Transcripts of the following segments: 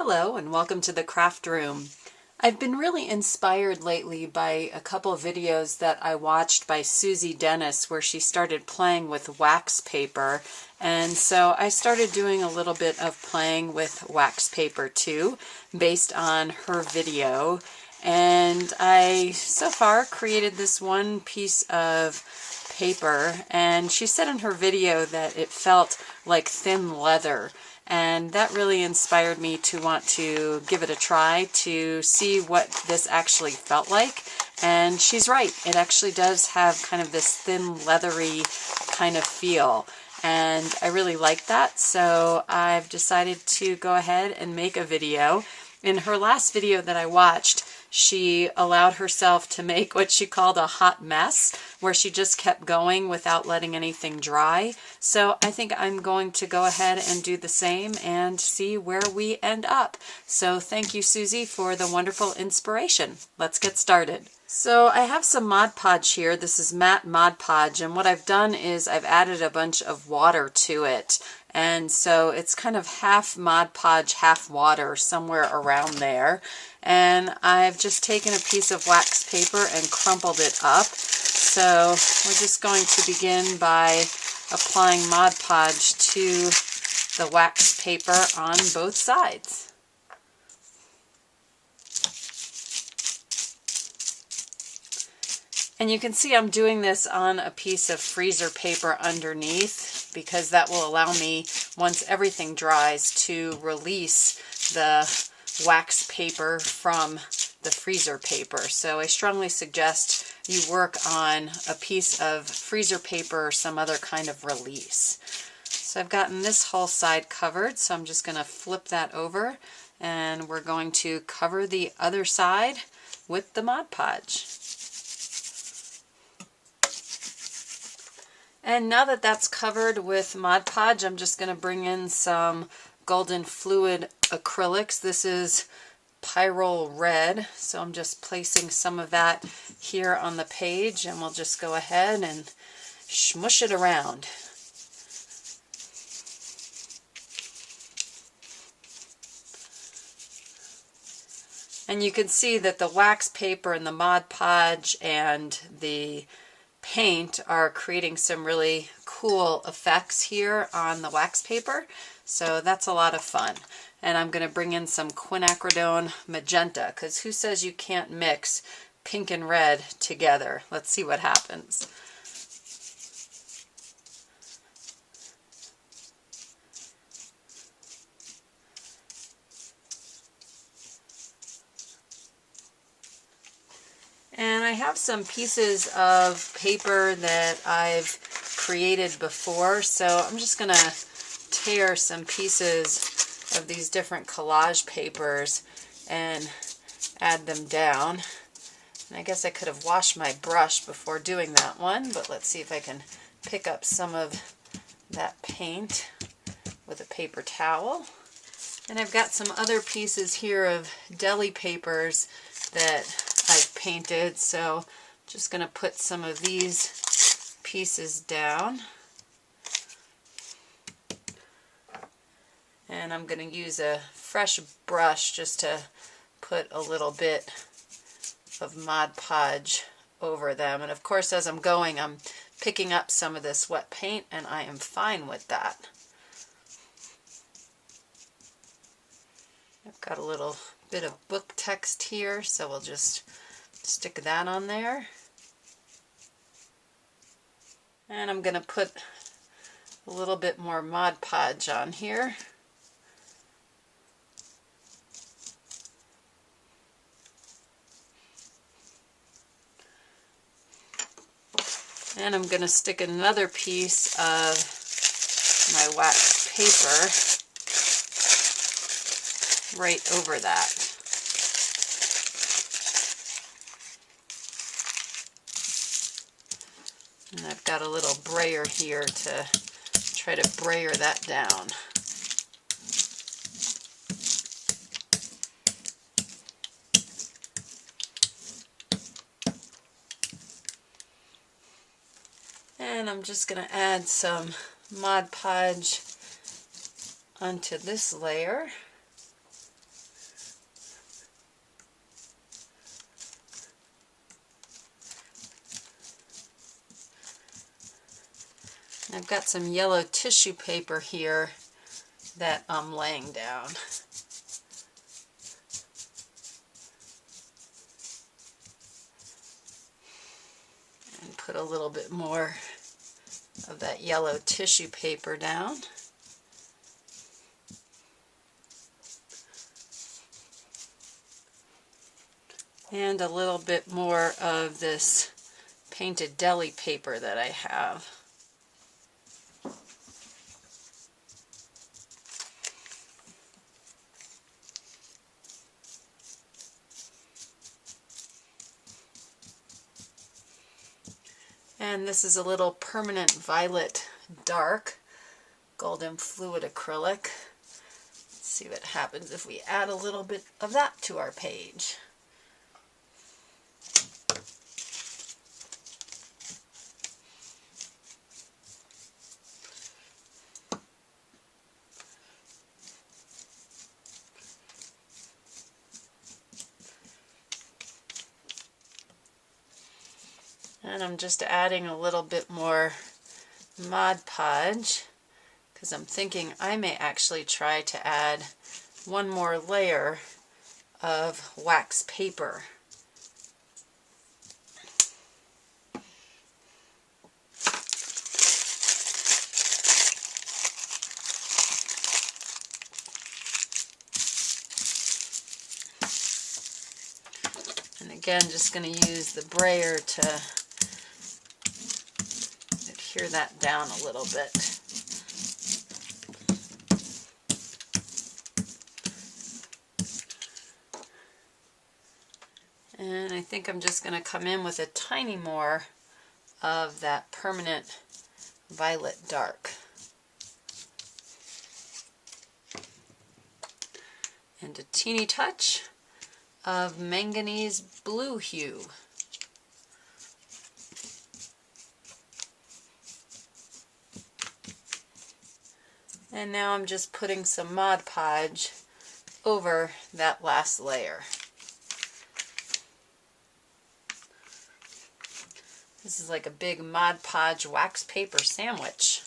Hello and welcome to the craft room. I've been really inspired lately by a couple of videos that I watched by Suzi Dennis where she started playing with wax paper, and so I started doing a little bit of playing with wax paper too based on her video, and I so far created this one piece of paper, and she said in her video that it felt like thin leather. And that really inspired me to want to give it a try to see what this actually felt like. And she's right, it actually does have kind of this thin leathery kind of feel. And I really like that, so I've decided to go ahead and make a video. In her last video that I watched, she allowed herself to make what she called a hot mess, where she just kept going without letting anything dry. So I think I'm going to go ahead and do the same and see where we end up. So thank you, Suzi, for the wonderful inspiration. Let's get started. So I have some Mod Podge here. This is matte Mod Podge, and what I've done is I've added a bunch of water to it. And so it's kind of half Mod Podge, half water, somewhere around there. And I've just taken a piece of wax paper and crumpled it up. So we're just going to begin by applying Mod Podge to the wax paper on both sides. And you can see I'm doing this on a piece of freezer paper underneath, because that will allow me, once everything dries, to release the wax paper from the freezer paper. So I strongly suggest you work on a piece of freezer paper or some other kind of release. So I've gotten this whole side covered, so I'm just going to flip that over, and we're going to cover the other side with the Mod Podge. And now that that's covered with Mod Podge, I'm just going to bring in some golden fluid acrylics. This is Pyrrole Red, so I'm just placing some of that here on the page, and we'll just go ahead and smush it around. And you can see that the wax paper and the Mod Podge and the paint are creating some really cool effects here on the wax paper, so that's a lot of fun. And I'm going to bring in some quinacridone magenta, because who says you can't mix pink and red together? Let's see what happens. And I have some pieces of paper that I've created before, so I'm just going to tear some pieces of these different collage papers and add them down. And I guess I could have washed my brush before doing that one, but let's see if I can pick up some of that paint with a paper towel. And I've got some other pieces here of deli papers that I've painted, so I'm just going to put some of these pieces down. And I'm going to use a fresh brush just to put a little bit of Mod Podge over them. And of course, as I'm going, I'm picking up some of this wet paint, and I am fine with that. I've got a little bit of book text here, so we'll just stick that on there. And I'm going to put a little bit more Mod Podge on here. And I'm going to stick another piece of my wax paper right over that. And I've got a little brayer here to try to brayer that down. And I'm just going to add some Mod Podge onto this layer. I've got some yellow tissue paper here that I'm laying down. And put a little bit more of that yellow tissue paper down. And a little bit more of this painted deli paper that I have. And this is a little permanent violet dark golden fluid acrylic. Let's see what happens if we add a little bit of that to our page. And I'm just adding a little bit more Mod Podge because I'm thinking I may actually try to add one more layer of wax paper. And again, just going to use the brayer to adhere that down a little bit. And I think I'm just going to come in with a tiny more of that permanent violet dark. And a teeny touch of manganese blue hue. And now I'm just putting some Mod Podge over that last layer. This is like a big Mod Podge wax paper sandwich.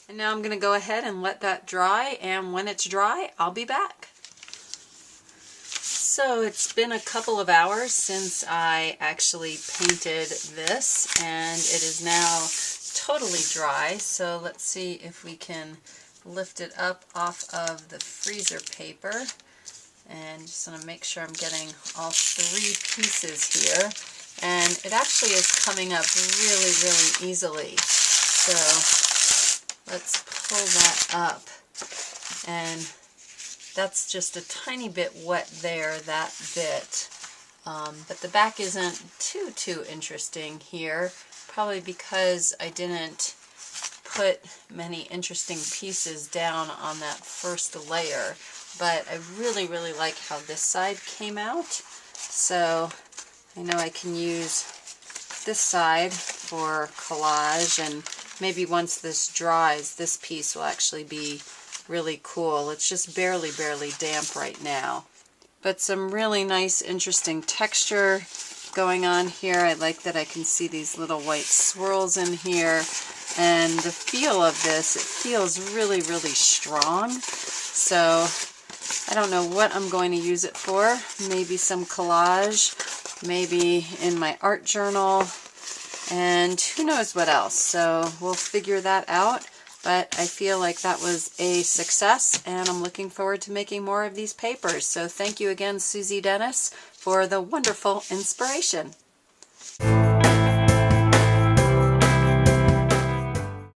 And now I'm going to go ahead and let that dry, and when it's dry, I'll be back. So it's been a couple of hours since I actually painted this, and it is now totally dry. So let's see if we can lift it up off of the freezer paper. And just want to make sure I'm getting all three pieces here. And it actually is coming up really, really easily. So let's pull that up. And that's just a tiny bit wet there, that bit. But the back isn't too interesting here. Probably because I didn't put many interesting pieces down on that first layer. But I really, really like how this side came out. So I know I can use this side for collage, and maybe once this dries, this piece will actually be really cool. It's just barely damp right now. But some really nice, interesting texture going on here. I like that I can see these little white swirls in here. And the feel of this, it feels really, really strong. So I don't know what I'm going to use it for. Maybe some collage, maybe in my art journal, and who knows what else. So we'll figure that out. But I feel like that was a success, and I'm looking forward to making more of these papers. So thank you again, Suzi Dennis, for the wonderful inspiration.